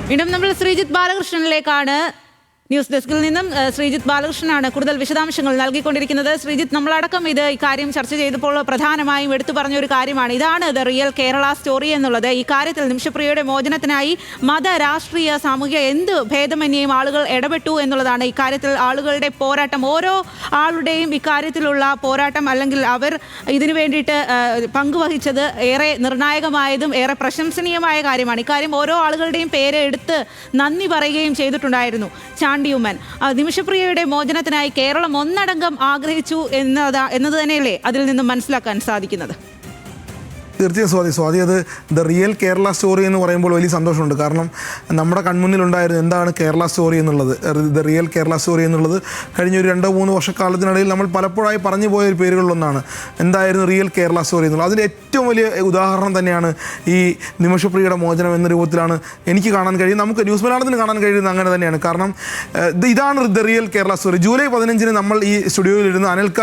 വീണ്ടും നമ്മൾ ശ്രീജിത്ത് ബാലകൃഷ്ണനിലേക്കാണ്. ന്യൂസ് ഡെസ്കിൽ നിന്നും ശ്രീജിത്ത് ബാലകൃഷ്ണനാണ് കൂടുതൽ വിശദാംശങ്ങൾ നൽകിക്കൊണ്ടിരിക്കുന്നത്. ശ്രീജിത്ത്, നമ്മളടക്കം ഇക്കാര്യം ചർച്ച ചെയ്തപ്പോൾ പ്രധാനമായും എടുത്തു പറഞ്ഞ ഒരു കാര്യമാണ്. ഇതാണ് ദ റിയൽ കേരള സ്റ്റോറി എന്നുള്ളത്. ഈ കാര്യത്തിൽ നിമിഷപ്രിയയുടെ മോചനത്തിനായി മത, രാഷ്ട്രീയ, സാമൂഹിക എന്ത് ഭേദമന്യേയും ആളുകൾ ഇടപെട്ടു എന്നുള്ളതാണ്. ഇക്കാര്യത്തിൽ ആളുകളുടെ പോരാട്ടം, ഓരോ ആളുടെയും ഇക്കാര്യത്തിലുള്ള പോരാട്ടം അല്ലെങ്കിൽ അവർ ഇതിനു വേണ്ടിയിട്ട് പങ്കുവഹിച്ചത് ഏറെ നിർണായകമായതും ഏറെ പ്രശംസനീയമായ കാര്യമാണ്. ഇക്കാര്യം ഓരോ ആളുകളുടെയും പേര് എടുത്ത് നന്ദി പറയുകയും ചെയ്തിട്ടുണ്ടായിരുന്നു. ചാണ്ടിയുമ്മൻ നിമിഷപ്രിയയുടെ മോചനത്തിനായി കേരളം ഒന്നടങ്കം ആഗ്രഹിച്ചു എന്നത് തന്നെയല്ലേ അതിൽ നിന്നും മനസ്സിലാക്കാൻ സാധിക്കുന്നത്? തീർച്ചയായും സ്വാതി അത് ദ റിയൽ കേരള സ്റ്റോറി എന്ന് പറയുമ്പോൾ വലിയ സന്തോഷമുണ്ട്. കാരണം നമ്മുടെ കൺമുന്നിലുണ്ടായിരുന്നു എന്താണ് കേരള സ്റ്റോറി എന്നുള്ളത്. ദ റിയൽ കേരള സ്റ്റോറി എന്നുള്ളത് കഴിഞ്ഞ ഒരു 2-3 വർഷക്കാലത്തിനിടയിൽ നമ്മൾ പലപ്പോഴായി പറഞ്ഞു പോയ ഒരു പേരുകളിലൊന്നാണ് എന്തായിരുന്നു റിയൽ കേരള സ്റ്റോറി എന്നുള്ളത്. അതിൻ്റെ ഏറ്റവും വലിയ ഉദാഹരണം തന്നെയാണ് ഈ നിമിഷപ്രിയയുടെ മോചനം എന്ന രൂപത്തിലാണ് എനിക്ക് കാണാൻ കഴിയും, നമുക്ക് ന്യൂസ് മലയാളത്തിന് കാണാൻ കഴിയുന്നത് അങ്ങനെ തന്നെയാണ്. കാരണം ഇതാണ് the real Kerala story. July 15 നമ്മൾ ഈ സ്റ്റുഡിയോയിലിരുന്ന് അനൽക്ക,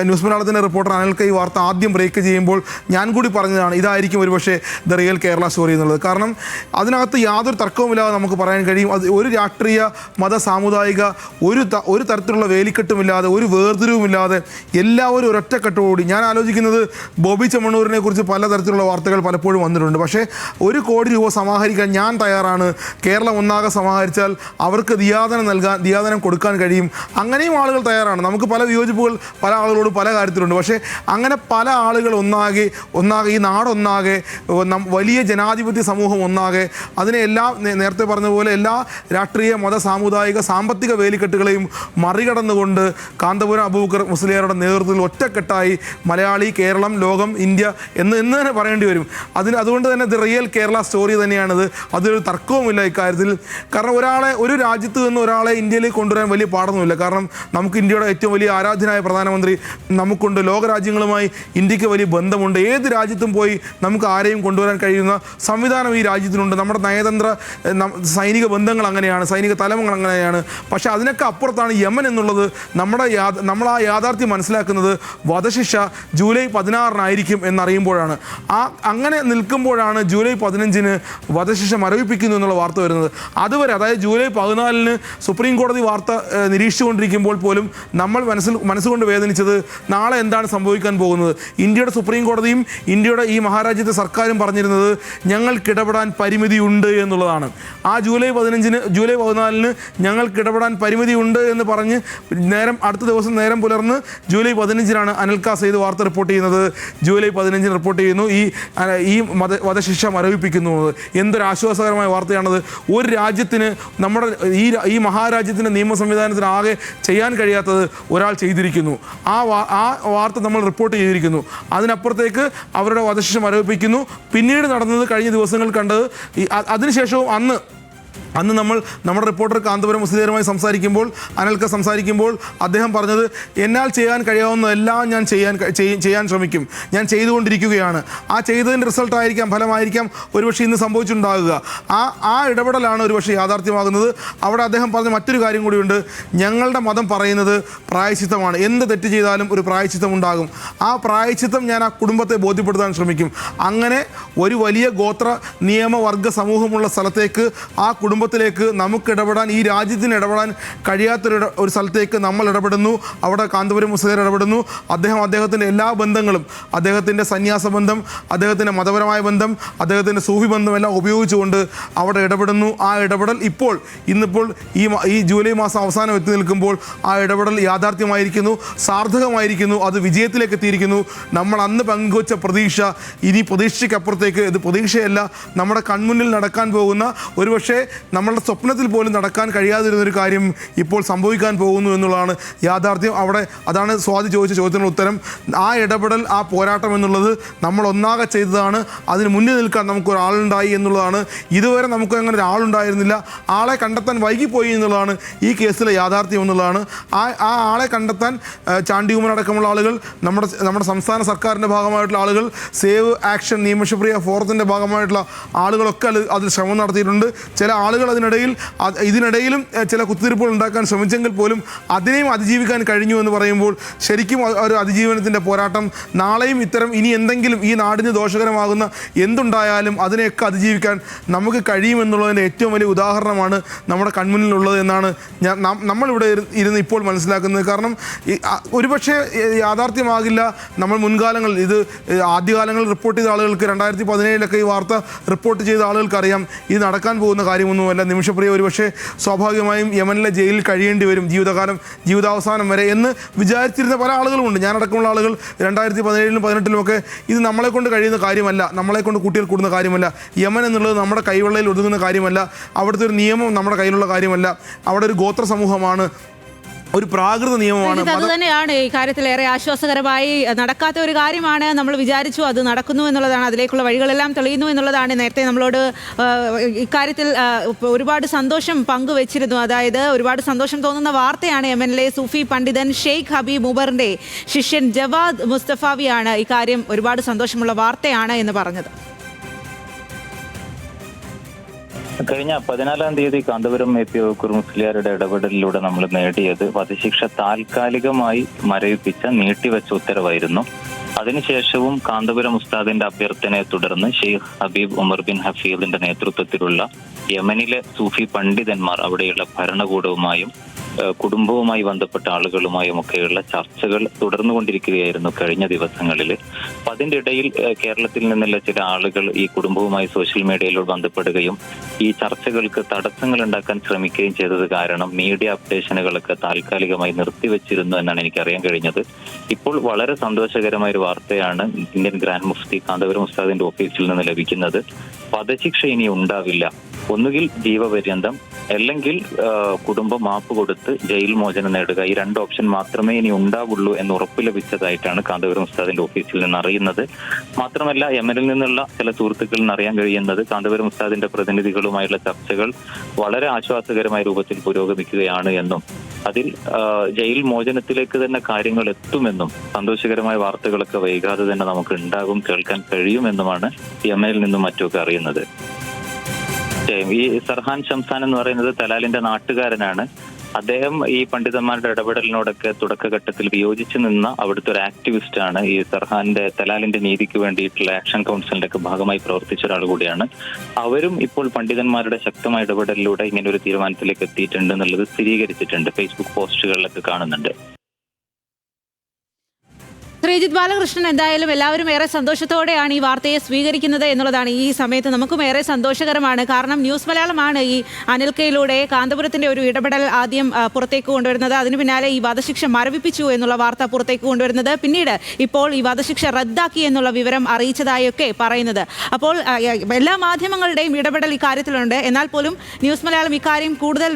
ന്യൂസ് മലയാളത്തിൻ്റെ റിപ്പോർട്ടർ അനൽക്ക ഈ വാർത്ത ആദ്യം ബ്രേക്ക് ചെയ്യുമ്പോൾ ഞാൻ കൂടി പറഞ്ഞതാണ് ഇതായിരിക്കും ഒരുപക്ഷെ ദ റിയൽ കേരള സ്റ്റോറി എന്നുള്ളത്. കാരണം അതിനകത്ത് യാതൊരു തർക്കവുമില്ലാതെ നമുക്ക് പറയാൻ കഴിയും, അത് ഒരു രാഷ്ട്രീയ, മത, സാമുദായിക ഒരു തരത്തിലുള്ള വേലിക്കെട്ടുമില്ലാതെ, ഒരു വേർതിരിവുമില്ലാതെ എല്ലാവരും ഒരൊറ്റക്കെട്ടോടി. ഞാൻ ആലോചിക്കുന്നത് ബോബി ചെമ്മണ്ണൂരിനെ കുറിച്ച് പലതരത്തിലുള്ള വാർത്തകൾ പലപ്പോഴും വന്നിട്ടുണ്ട്. പക്ഷേ 1 കോടി രൂപ സമാഹരിക്കാൻ ഞാൻ തയ്യാറാണ്, കേരളം ഒന്നാകെ സമാഹരിച്ചാൽ അവർക്ക് ദിയാദനം കൊടുക്കാൻ കഴിയും, അങ്ങനെയും ആളുകൾ തയ്യാറാണ്. നമുക്ക് പല വിയോജിപ്പുകൾ പല ആളുകളോട് പല കാര്യത്തിലുണ്ട്. പക്ഷേ അങ്ങനെ പല ആളുകൾ ഒന്നാകെ ഈ നാടൊന്നാകെ, വലിയ ജനാധിപത്യ സമൂഹം ഒന്നാകെ, അതിനെ നേരത്തെ പറഞ്ഞതുപോലെ എല്ലാ രാഷ്ട്രീയ, മത, സാമുദായിക, സാമ്പത്തിക വേലിക്കെട്ടുകളെയും മറികടന്നുകൊണ്ട് കാന്തപുരം അബൂബക്കർ മുസ്ലിയാരുടെ നേതൃത്വത്തിൽ ഒറ്റക്കെട്ടായി മലയാളി, കേരളം, ലോകം, ഇന്ത്യ എന്ന് തന്നെ പറയേണ്ടി വരും. അതുകൊണ്ട് തന്നെ ദ റിയൽ കേരള സ്റ്റോറി തന്നെയാണിത്. അതൊരു തർക്കവുമില്ല ഇക്കാര്യത്തിൽ. കാരണം ഒരു രാജ്യത്ത് നിന്ന് ഒരാളെ ഇന്ത്യയിലേക്ക് കൊണ്ടുവരാൻ വലിയ പാടൊന്നുമില്ല. കാരണം നമുക്ക് ഇന്ത്യയുടെ ഏറ്റവും വലിയ ആരാധ്യനായ പ്രധാനമന്ത്രി നമുക്കുണ്ട്, ലോകരാജ്യങ്ങളുമായി ഇന്ത്യക്ക് വലിയ ബന്ധമുണ്ട്. ഏത് രാജ്യത്തും പോയി നമുക്ക് ആരെയും കൊണ്ടുവരാൻ കഴിയുന്ന സംവിധാനം ഈ രാജ്യത്തിനുണ്ട്. നമ്മുടെ നയതന്ത്ര സൈനിക ബന്ധങ്ങൾ അങ്ങനെയാണ്, സൈനിക തലങ്ങൾ അങ്ങനെയാണ്. പക്ഷേ അതിനൊക്കെ അപ്പുറത്താണ് യമൻ എന്നുള്ളത്. നമ്മൾ ആ യാഥാർത്ഥ്യം മനസ്സിലാക്കുന്നത് വധശിക്ഷ ജൂലൈ 16 എന്നറിയുമ്പോഴാണ്. അങ്ങനെ നിൽക്കുമ്പോഴാണ് ജൂലൈ 15 വധശിക്ഷ മരവിപ്പിക്കുന്നു എന്നുള്ള വാർത്ത വരുന്നത്. അതുവരെ, അതായത് ജൂലൈ 14 സുപ്രീം കോടതി വാർത്ത നിരീക്ഷിച്ചുകൊണ്ടിരിക്കുമ്പോൾ പോലും നമ്മൾ മനസ്സുകൊണ്ട് വേദനിച്ചത് നാളെ എന്താണ് സംഭവിക്കാൻ പോകുന്നത്. ഇന്ത്യയുടെ സുപ്രീം കോടതിയും ഇന്ത്യയുടെ ഈ മഹാരാജ്യത്തെ സർക്കാരും പറഞ്ഞിരുന്നത് ഞങ്ങൾക്കിടപെടാൻ പരിമിതിയുണ്ട് എന്നുള്ളതാണ്. ആ ജൂലൈ 14 ഞങ്ങൾക്കിടപെടാൻ പരിമിതിയുണ്ട് എന്ന് പറഞ്ഞ് അടുത്ത ദിവസം നേരം പുലർന്ന് ജൂലൈ 15 അനൽക്ക സെയ്ദ് വാർത്ത റിപ്പോർട്ട് ചെയ്യുന്നത്. ജൂലൈ 15 റിപ്പോർട്ട് ചെയ്യുന്നു ഈ വധശിക്ഷ മരവിപ്പിക്കുന്നു. എന്തൊരു ആശ്വാസകരമായ വാർത്തയാണത്. ഒരു രാജ്യത്തിന്, നമ്മുടെ ഈ മഹാരാജ്യത്തിൻ്റെ നിയമ സംവിധാനത്തിന് ആകെ ചെയ്യാൻ കഴിയാത്തത് ഒരാൾ ചെയ്തിരിക്കുന്നു. ആ വാർത്ത നമ്മൾ റിപ്പോർട്ട് ചെയ്തിരിക്കുന്നു. അതിനപ്പുറത്തേക്ക് അവരുടെ വധശിക്ഷ മരവിപ്പിക്കുന്നു. പിന്നീട് നടന്നത് കഴിഞ്ഞ ദിവസങ്ങൾ കണ്ടത്, അതിനുശേഷവും അന്ന് നമ്മുടെ റിപ്പോർട്ടർ കാന്തപുരം മുസ്ലിയാരുമായി അനൽക്ക സംസാരിക്കുമ്പോൾ അദ്ദേഹം പറഞ്ഞത് എന്നാൽ ചെയ്യാൻ കഴിയാവുന്നതെല്ലാം ഞാൻ ചെയ്യാൻ ശ്രമിക്കും, ഞാൻ ചെയ്തുകൊണ്ടിരിക്കുകയാണ്. ആ ചെയ്തതിൻ്റെ റിസൾട്ടായിരിക്കാം, ഫലമായിരിക്കാം ഒരുപക്ഷെ ഇന്ന് സംഭവിച്ചിട്ടുണ്ടാകുക. ആ ഇടപെടലാണ് ഒരുപക്ഷെ യാഥാർത്ഥ്യമാകുന്നത്. അവിടെ അദ്ദേഹം പറഞ്ഞ മറ്റൊരു കാര്യം കൂടിയുണ്ട്. ഞങ്ങളുടെ മതം പറയുന്നത് പ്രായശ്ചിത്തമാണ്, എന്ത് തെറ്റ് ചെയ്താലും ഒരു പ്രായശ്ചിത്തം ഉണ്ടാകും. ആ പ്രായശ്ചിത്തം ഞാൻ ആ കുടുംബത്തെ ബോധ്യപ്പെടുത്താൻ ശ്രമിക്കും. അങ്ങനെ ഒരു വലിയ ഗോത്ര, നിയമവർഗ സമൂഹമുള്ള സ്ഥലത്തേക്ക്, ആ കുടുംബത്തിലേക്ക് നമുക്ക് ഇടപെടാൻ, ഈ രാജ്യത്തിന് ഇടപെടാൻ കഴിയാത്തൊരു സ്ഥലത്തേക്ക് നമ്മൾ ഇടപെടുന്നു. അവിടെ കാന്തപുരം മുസ്ലിയാർ ഇടപെടുന്നു. അദ്ദേഹത്തിൻ്റെ എല്ലാ ബന്ധങ്ങളും, അദ്ദേഹത്തിൻ്റെ സന്യാസ ബന്ധം, അദ്ദേഹത്തിൻ്റെ മതപരമായ ബന്ധം, അദ്ദേഹത്തിൻ്റെ സൂഫി ബന്ധം എല്ലാം ഉപയോഗിച്ചുകൊണ്ട് അവിടെ ഇടപെടുന്നു. ആ ഇടപെടൽ ഇന്നിപ്പോൾ ഈ ജൂലൈ മാസം അവസാനം എത്തി നിൽക്കുമ്പോൾ ആ ഇടപെടൽ യാഥാർത്ഥ്യമായിരിക്കുന്നു, സാർത്ഥകമായിരിക്കുന്നു, അത് വിജയത്തിലേക്ക് എത്തിയിരിക്കുന്നു. നമ്മൾ അന്ന് പങ്കുവച്ച പ്രതീക്ഷ ഇനി പ്രതീക്ഷയ്ക്കപ്പുറത്തേക്ക്, ഇത് പ്രതീക്ഷയല്ല, നമ്മുടെ കൺമുന്നിൽ നടക്കാൻ പോകുന്ന, ഒരുപക്ഷെ നമ്മളുടെ സ്വപ്നത്തിൽ പോലും നടക്കാൻ കഴിയാതിരുന്നൊരു കാര്യം ഇപ്പോൾ സംഭവിക്കാൻ പോകുന്നു എന്നുള്ളതാണ് യാഥാർത്ഥ്യം. അതാണ് സ്വാതി ചോദിച്ച ചോദ്യത്തിനുള്ള ഉത്തരം. ആ ഇടപെടൽ, ആ പോരാട്ടം എന്നുള്ളത് നമ്മൾ ഒന്നാകെ ചെയ്തതാണ്. അതിന് മുന്നിൽ നിൽക്കാൻ നമുക്കൊരാളുണ്ടായി എന്നുള്ളതാണ്. ഇതുവരെ നമുക്ക് അങ്ങനെ ഒരാളുണ്ടായിരുന്നില്ല. ആളെ കണ്ടെത്താൻ വൈകിപ്പോയി എന്നുള്ളതാണ് ഈ കേസിലെ യാഥാർത്ഥ്യം എന്നുള്ളതാണ്. ആ ആളെ കണ്ടെത്താൻ ചാണ്ടിയുമ്മൻ അടക്കമുള്ള ആളുകൾ, നമ്മുടെ സംസ്ഥാന സർക്കാരിൻ്റെ ഭാഗമായിട്ടുള്ള ആളുകൾ, സേവ് ആക്ഷൻ നിമിഷപ്രിയ ഫോറത്തിൻ്റെ ഭാഗമായിട്ടുള്ള ആളുകളൊക്കെ അതിൽ ശ്രമം നടത്തിയിട്ടുണ്ട്. ചില ആളുകൾ ആളുകൾ ഇതിനിടയിലും ചില കുത്തിരിപ്പുകൾ ഉണ്ടാക്കാൻ ശ്രമിച്ചെങ്കിൽ പോലും അതിനെയും അതിജീവിക്കാൻ കഴിഞ്ഞു എന്ന് പറയുമ്പോൾ ശരിക്കും ഒരു അതിജീവനത്തിൻ്റെ പോരാട്ടം. നാളെയും ഇനി എന്തെങ്കിലും ഈ നാടിന് ദോഷകരമാകുന്ന എന്തുണ്ടായാലും അതിനെയൊക്കെ അതിജീവിക്കാൻ നമുക്ക് കഴിയുമെന്നുള്ളതിൻ്റെ ഏറ്റവും വലിയ ഉദാഹരണമാണ് നമ്മുടെ കൺമുന്നിലുള്ളത് എന്നാണ് നമ്മളിവിടെ ഇരുന്ന് ഇപ്പോൾ മനസ്സിലാക്കുന്നത്. കാരണം ഒരുപക്ഷെ യാഥാർത്ഥ്യമാകില്ല. നമ്മൾ മുൻകാലങ്ങളിൽ ആദ്യകാലങ്ങളിൽ റിപ്പോർട്ട് ചെയ്ത ആളുകൾക്ക് 2017 ഈ വാർത്ത റിപ്പോർട്ട് ചെയ്ത ആളുകൾക്കറിയാം ഇത് നടക്കാൻ പോകുന്ന കാര്യമൊന്നുമല്ല. നിമിഷപ്രിയ ഒരുപക്ഷെ സ്വാഭാവികമായും യമനിലെ ജയിലിൽ കഴിയേണ്ടി വരും ജീവിതാവസാനം വരെ എന്ന് വിചാരിച്ചിരുന്ന പല ആളുകളുമുണ്ട്. ഞാനടക്കമുള്ള ആളുകൾ 2017 18 ഇത് നമ്മളെ കൊണ്ട് കഴിയുന്ന കാര്യമല്ല, നമ്മളെ കൊണ്ട് കുട്ടികൾ കൂടുന്ന കാര്യമല്ല, യമൻ എന്നുള്ളത് നമ്മുടെ കൈവെള്ളയിൽ ഒതുങ്ങുന്ന കാര്യമല്ല, അവിടുത്തെ ഒരു നിയമം നമ്മുടെ കയ്യിലുള്ള കാര്യമല്ല, അവിടെ ഒരു ഗോത്ര സമൂഹമാണ്, ഒരു പ്രാകൃത നിയമമാണ്. അത് തന്നെയാണ് ഈ കാര്യത്തിൽ ഏറെ ആശ്വാസകരമായി നടക്കാത്ത ഒരു കാര്യമാണ്. നമ്മൾ വിചാരിച്ചു അത് നടക്കുന്നു എന്നുള്ളതാണ്, അതിലേക്കുള്ള വഴികളെല്ലാം തെളിയുന്നു എന്നുള്ളതാണ്. നേരത്തെ നമ്മളോട് ഇക്കാര്യത്തിൽ ഒരുപാട് സന്തോഷം പങ്കുവച്ചിരുന്നു. അതായത് ഒരുപാട് സന്തോഷം തോന്നുന്ന വാർത്തയാണ്. യമനിലെ സൂഫി പണ്ഡിതൻ ഷെയ്ഖ് ഹബീബ് ഉമറിന്റെ ശിഷ്യൻ ജവാദ് മുസ്തഫാവിയാണ് ഇക്കാര്യം ഒരുപാട് സന്തോഷമുള്ള വാർത്തയാണ് എന്ന് പറഞ്ഞത്. കഴിഞ്ഞ 14-ാം തീയതി കാന്തപുരം എ.പി. വക്കൂർ മുസ്ലിയാരുടെ ഇടപെടലിലൂടെ നമ്മൾ നേടിയത് വധശിക്ഷ താൽക്കാലികമായി മരവിപ്പിച്ച നീട്ടിവെച്ച ഉത്തരവായിരുന്നു. അതിനുശേഷവും കാന്തപുരം ഉസ്താദിന്റെ അഭ്യർത്ഥനയെ തുടർന്ന് ഷെയ്ഖ് ഹബീബ് ഉമർ ബിൻ ഹഫീദിന്റെ നേതൃത്വത്തിലുള്ള യമനിലെ സൂഫി പണ്ഡിതന്മാർ അവിടെയുള്ള ഭരണകൂടവുമായും കുടുംബവുമായി ബന്ധപ്പെട്ട ആളുകളുമായും ഒക്കെയുള്ള ചർച്ചകൾ തുടർന്നുകൊണ്ടിരിക്കുകയായിരുന്നു കഴിഞ്ഞ ദിവസങ്ങളിൽ. അപ്പം അതിൻ്റെ ഇടയിൽ കേരളത്തിൽ നിന്നുള്ള ചില ആളുകൾ ഈ കുടുംബവുമായി സോഷ്യൽ മീഡിയയിലൂടെ ബന്ധപ്പെടുകയും ഈ ചർച്ചകൾക്ക് തടസ്സങ്ങൾ ഉണ്ടാക്കാൻ ശ്രമിക്കുകയും ചെയ്തത് കാരണം മീഡിയ അപ്ഡേഷനുകളൊക്കെ താൽക്കാലികമായി നിർത്തിവെച്ചിരുന്നു എന്നാണ് എനിക്കറിയാൻ കഴിഞ്ഞത്. ഇപ്പോൾ വളരെ സന്തോഷകരമായ ഒരു വാർത്തയാണ് ഇന്ത്യൻ ഗ്രാൻഡ് മുഫ്തി കാന്തപുരം ഉസ്താദിന്റെ ഓഫീസിൽ നിന്ന് ലഭിക്കുന്നത്. വധശിക്ഷ ഇനി ഉണ്ടാവില്ല, ഒന്നുകിൽ ജീവപര്യന്തം അല്ലെങ്കിൽ കുടുംബം മാപ്പ് കൊടുത്ത് ജയിൽ മോചനം നേടുക, ഈ 2 ഓപ്ഷൻ മാത്രമേ ഇനി ഉണ്ടാവുള്ളൂ എന്ന് ഉറപ്പ് ലഭിച്ചതായിട്ടാണ് കാന്തപുരം ഉസ്താദിന്റെ ഓഫീസിൽ നിന്ന് അറിയുന്നത്. മാത്രമല്ല യമനിൽ നിന്നുള്ള ചില സുഹൃത്തുക്കളിൽ നിന്ന് അറിയാൻ കഴിയുന്നത് കാന്തപുരം ഉസ്താദിന്റെ പ്രതിനിധികളുമായുള്ള ചർച്ചകൾ വളരെ ആശ്വാസകരമായ രൂപത്തിൽ പുരോഗമിക്കുകയാണ് എന്നും അതിൽ ജയിൽ മോചനത്തിലേക്ക് തന്നെ കാര്യങ്ങൾ എത്തുമെന്നും സന്തോഷകരമായ വാർത്തകളൊക്കെ വൈകാതെ തന്നെ നമുക്ക് ഉണ്ടാകും, കേൾക്കാൻ കഴിയുമെന്നുമാണ് യമനിൽ നിന്നും മറ്റുമൊക്കെ അറിയുന്നത്. ഈ സർഹാൻ ഷംസാൻ എന്ന് പറയുന്നത് തലാലിന്റെ നാട്ടുകാരനാണ്. അദ്ദേഹം ഈ പണ്ഡിതന്മാരുടെ ഇടപെടലിനോടൊക്കെ തുടക്കഘട്ടത്തിൽ വിയോജിച്ചു നിന്ന അവിടുത്തെ ഒരു ആക്ടിവിസ്റ്റ് ആണ്. ഈ സർഹാന്റെ തലാലിന്റെ നീതിക്ക് വേണ്ടിയിട്ടുള്ള ആക്ഷൻ കൗൺസിലിന്റെ ഒക്കെ ഭാഗമായി പ്രവർത്തിച്ച ഒരാൾ കൂടിയാണ്. അവരും ഇപ്പോൾ പണ്ഡിതന്മാരുടെ ശക്തമായ ഇടപെടലിലൂടെ ഇങ്ങനെ ഒരു തീരുമാനത്തിലേക്ക് എത്തിയിട്ടുണ്ട് എന്നുള്ളത് സ്ഥിരീകരിച്ചിട്ടുണ്ട്, ഫേസ്ബുക്ക് പോസ്റ്റുകളിലൊക്കെ കാണുന്നുണ്ട്. ശ്രീജിത്ത് ബാലകൃഷ്ണൻ, എന്തായാലും എല്ലാവരും ഏറെ സന്തോഷത്തോടെയാണ് ഈ വാർത്തയെ സ്വീകരിക്കുന്നത് എന്നുള്ളതാണ് ഈ സമയത്ത് നമുക്കും ഏറെ സന്തോഷകരമാണ്. കാരണം ന്യൂസ് മലയാളമാണ് ഈ അനിൽ കെയിലൂടെ കാന്തപുരത്തിന്റെ ഒരു ഇടപെടൽ ആദ്യം പുറത്തേക്ക് കൊണ്ടുവരുന്നത്. അതിനു പിന്നാലെ ഈ വധശിക്ഷ മരവിപ്പിച്ചു എന്നുള്ള വാർത്ത പുറത്തേക്ക് കൊണ്ടുവരുന്നത്, പിന്നീട് ഇപ്പോൾ ഈ വധശിക്ഷ റദ്ദാക്കി എന്നുള്ള വിവരം അറിയിച്ചതായൊക്കെ പറയുന്നത്. അപ്പോൾ എല്ലാ മാധ്യമങ്ങളുടെയും ഇടപെടൽ ഇക്കാര്യത്തിലുണ്ട്. എന്നാൽ പോലും ന്യൂസ് മലയാളം ഇക്കാര്യം കൂടുതൽ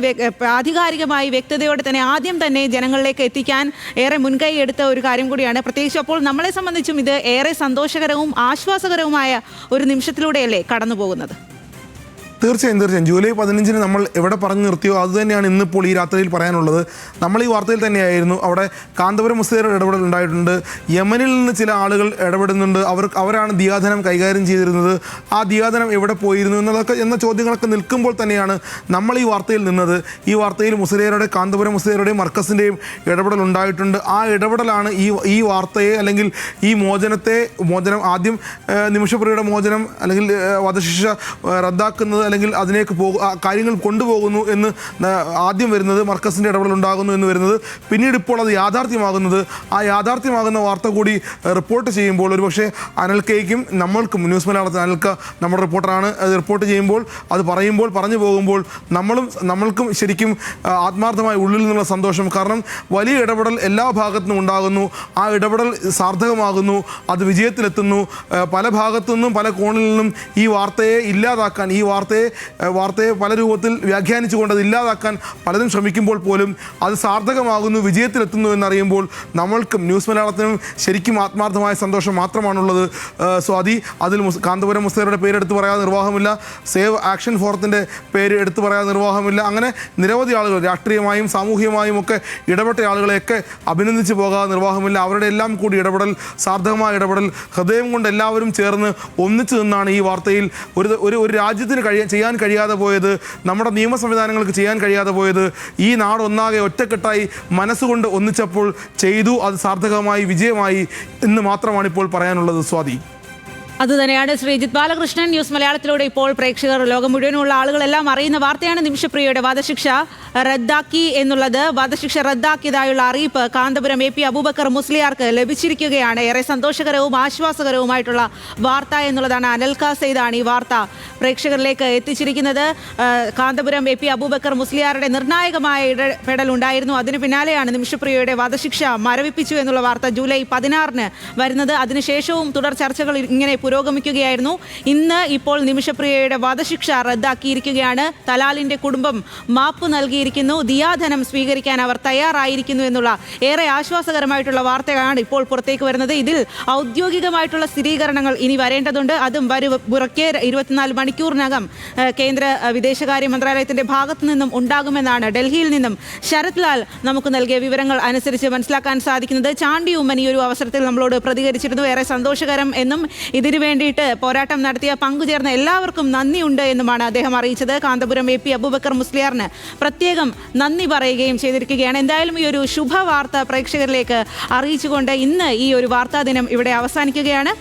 ആധികാരികമായി വ്യക്തതയോടെ തന്നെ ആദ്യം തന്നെ ജനങ്ങളിലേക്ക് എത്തിക്കാൻ ഏറെ മുൻകൈ എടുത്ത ഒരു കാര്യം കൂടിയാണ്. പ്രത്യേകിച്ച് അപ്പോൾ നമ്മളെ സംബന്ധിച്ചും ഇത് ഏറെ സന്തോഷകരവും ആശ്വാസകരവുമായ ഒരു നിമിഷത്തിലൂടെയല്ലേ കടന്നു പോകുന്നത്. തീർച്ചയായും ജൂലൈ 15 നമ്മൾ എവിടെ പറഞ്ഞു നിർത്തിയോ അതുതന്നെയാണ് ഇന്നിപ്പോൾ ഈ രാത്രിയിൽ പറയാനുള്ളത്. നമ്മൾ ഈ വാർത്തയിൽ തന്നെയായിരുന്നു. അവിടെ കാന്തപുരം മുസ്ലിയാരുടെ ഇടപെടൽ ഉണ്ടായിട്ടുണ്ട്. യമനിൽ നിന്ന് ചില ആളുകൾ ഇടപെടുന്നുണ്ട്. അവരാണ് ദിയാധനം കൈകാര്യം ചെയ്തിരുന്നത്. ആ ദിയാധനം എവിടെ പോയിരുന്നു എന്ന ചോദ്യങ്ങളൊക്കെ നിൽക്കുമ്പോൾ തന്നെയാണ് നമ്മൾ ഈ വാർത്തയിൽ നിന്നത്. ഈ വാർത്തയിൽ മുസ്ലിയാരുടെ കാന്തപുരം മുസ്ലിയാരുടെയും മർക്കസിൻ്റെയും ഇടപെടൽ ഉണ്ടായിട്ടുണ്ട്. ആ ഇടപെടലാണ് ഈ വാർത്തയെ അല്ലെങ്കിൽ ഈ മോചനം ആദ്യം നിമിഷപ്രിയയുടെ മോചനം അല്ലെങ്കിൽ വധശിക്ഷ റദ്ദാക്കുന്നത് അല്ലെങ്കിൽ അതിലേക്ക് കാര്യങ്ങൾ കൊണ്ടുപോകുന്നു എന്ന് ആദ്യം വരുന്നത്, മർക്കസിൻ്റെ ഇടപെടൽ ഉണ്ടാകുന്നു എന്ന് വരുന്നത്, പിന്നീട് ഇപ്പോൾ അത് യാഥാർത്ഥ്യമാകുന്നത്. ആ യാഥാർത്ഥ്യമാകുന്ന വാർത്ത കൂടി റിപ്പോർട്ട് ചെയ്യുമ്പോൾ ഒരുപക്ഷെ അനൽക്കയ്ക്കും നമ്മൾക്കും ന്യൂസ് മലയാളത്തിൽ അനൽക്ക നമ്മുടെ റിപ്പോർട്ടറാണ്, അത് റിപ്പോർട്ട് ചെയ്യുമ്പോൾ അത് പറഞ്ഞു പോകുമ്പോൾ നമ്മൾക്കും ശരിക്കും ആത്മാർത്ഥമായ ഉള്ളിൽ നിന്നുള്ള സന്തോഷം. കാരണം വലിയ ഇടപെടൽ എല്ലാ ഭാഗത്തുനിന്നും ഉണ്ടാകുന്നു. ആ ഇടപെടൽ സാർത്ഥകമാകുന്നു, അത് വിജയത്തിലെത്തുന്നു. പല ഭാഗത്തു നിന്നും പല കോണിൽ നിന്നും ഈ വാർത്തയെ ഇല്ലാതാക്കാൻ, ഈ വാർത്തയെ പല രൂപത്തിൽ വ്യാഖ്യാനിച്ചുകൊണ്ട് അത് ഇല്ലാതാക്കാൻ പലരും ശ്രമിക്കുമ്പോൾ പോലും അത് സാർത്ഥകമാകുന്നു, വിജയത്തിലെത്തുന്നു എന്നറിയുമ്പോൾ നമ്മൾക്കും ന്യൂസ് മലയാളത്തിനും ശരിക്കും ആത്മാർത്ഥമായ സന്തോഷം മാത്രമാണുള്ളത്. സ്വാതി, അതിൽ കാന്തപുരം മുസ്ലിയാരുടെ പേരെടുത്ത് പറയാതെ നിർവാഹമില്ല, സേവ് ആക്ഷൻ ഫോറത്തിൻ്റെ പേര് എടുത്തു പറയാതെ നിർവാഹമില്ല. അങ്ങനെ നിരവധി ആളുകൾ രാഷ്ട്രീയമായും സാമൂഹികമായും ഒക്കെ ഇടപെട്ട ആളുകളെയൊക്കെ അഭിനന്ദിച്ച് പോകാതെ നിർവാഹമില്ല. അവരുടെ എല്ലാം കൂടി ഇടപെടൽ, സാർത്ഥകമായ ഇടപെടൽ, ഹൃദയം കൊണ്ട് എല്ലാവരും ചേർന്ന് ഒന്നിച്ചു നിന്നാണ് ഈ വാർത്തയിൽ ഒരു രാജ്യത്തിന് ചെയ്യാൻ കഴിയാതെ പോയത്, നമ്മുടെ നിയമ സംവിധാനങ്ങൾക്ക് ചെയ്യാൻ കഴിയാതെ പോയത്, ഈ നാടൊന്നാകെ ഒറ്റക്കെട്ടായി മനസ്സുകൊണ്ട് ഒന്നിച്ചപ്പോൾ ചെയ്തു, അത് സാർത്ഥകമായി വിജയമായി എന്ന് മാത്രമാണ് ഇപ്പോൾ പറയാനുള്ളത്. സ്വാതി. അതുതന്നെയാണ് ശ്രീജിത്ത് ബാലകൃഷ്ണൻ. ന്യൂസ് മലയാളത്തിലൂടെ ഇപ്പോൾ പ്രേക്ഷകർ, ലോകം മുഴുവനുള്ള ആളുകളെല്ലാം അറിയുന്ന വാർത്തയാണ് നിമിഷപ്രിയയുടെ വധശിക്ഷ റദ്ദാക്കി എന്നുള്ളത്. വധശിക്ഷ റദ്ദാക്കിയതായുള്ള അറിയിപ്പ് കാന്തപുരം AP അബൂബക്കർ മുസ്ലിയാർക്ക് ലഭിച്ചിരിക്കുകയാണ്. ഏറെ സന്തോഷകരവും ആശ്വാസകരവുമായിട്ടുള്ള വാർത്ത എന്നുള്ളതാണ്. അനൽക സെയ്ദാണ് ഈ വാർത്ത പ്രേക്ഷകരിലേക്ക് എത്തിച്ചിരിക്കുന്നത്. കാന്തപുരം AP അബൂബക്കർ മുസ്ലിയാരുടെ നിർണായകമായ ഇടപെടൽ ഉണ്ടായിരുന്നു. അതിന് പിന്നാലെയാണ് നിമിഷപ്രിയയുടെ വധശിക്ഷ മരവിപ്പിച്ചു എന്നുള്ള വാർത്ത ജൂലൈ 16 വരുന്നത്. അതിനുശേഷവും തുടർ ചർച്ചകൾ ഇങ്ങനെ പുരോഗമിക്കുകയായിരുന്നു. ഇന്ന് ഇപ്പോൾ നിമിഷപ്രിയയുടെ വധശിക്ഷ റദ്ദാക്കിയിരിക്കുകയാണ്. തലാലിന്റെ കുടുംബം മാപ്പ് നൽകിയിരിക്കുന്നു. ദിയാധനം സ്വീകരിക്കാൻ അവർ തയ്യാറായിരിക്കുന്നു എന്നുള്ള ഏറെ ആശ്വാസകരമായിട്ടുള്ള വാർത്തയാണ് ഇപ്പോൾ പുറത്തേക്ക് വരുന്നത്. ഇതിൽ ഔദ്യോഗികമായിട്ടുള്ള സ്ഥിരീകരണങ്ങൾ ഇനി വരേണ്ടതുണ്ട്. അതും പുറക്കെ 24 മണിക്കൂറിനകം കേന്ദ്ര വിദേശകാര്യ മന്ത്രാലയത്തിന്റെ ഭാഗത്തു നിന്നും ഉണ്ടാകുമെന്നാണ് ഡൽഹിയിൽ നിന്നും ശരത് ലാൽ നമുക്ക് നൽകിയ വിവരങ്ങൾ അനുസരിച്ച് മനസ്സിലാക്കാൻ സാധിക്കുന്നത്. ചാണ്ടി ഉമ്മൻ ഈ ഒരു അവസരത്തിൽ നമ്മളോട് പ്രതികരിച്ചിരുന്നു. ഏറെ സന്തോഷകരം എന്നും ഇതിനു വേണ്ടിയിട്ട് പോരാട്ടം നടത്തിയ പങ്കുചേർന്ന എല്ലാവർക്കും നന്ദിയുണ്ട് എന്നുമാണ് അദ്ദേഹം അറിയിച്ചത്. കാന്തപുരം AP അബൂബക്കർ മുസ്ലിയാറിന് പ്രത്യേകം നന്ദി പറയുകയും ചെയ്തിരിക്കുകയാണ്. എന്തായാലും ഈ ഒരു ശുഭവാർത്ത പ്രേക്ഷകരിലേക്ക് അറിയിച്ചുകൊണ്ട് ഇന്ന് ഈ ഒരു വാർത്താ ദിനം ഇവിടെ അവസാനിക്കുകയാണ്.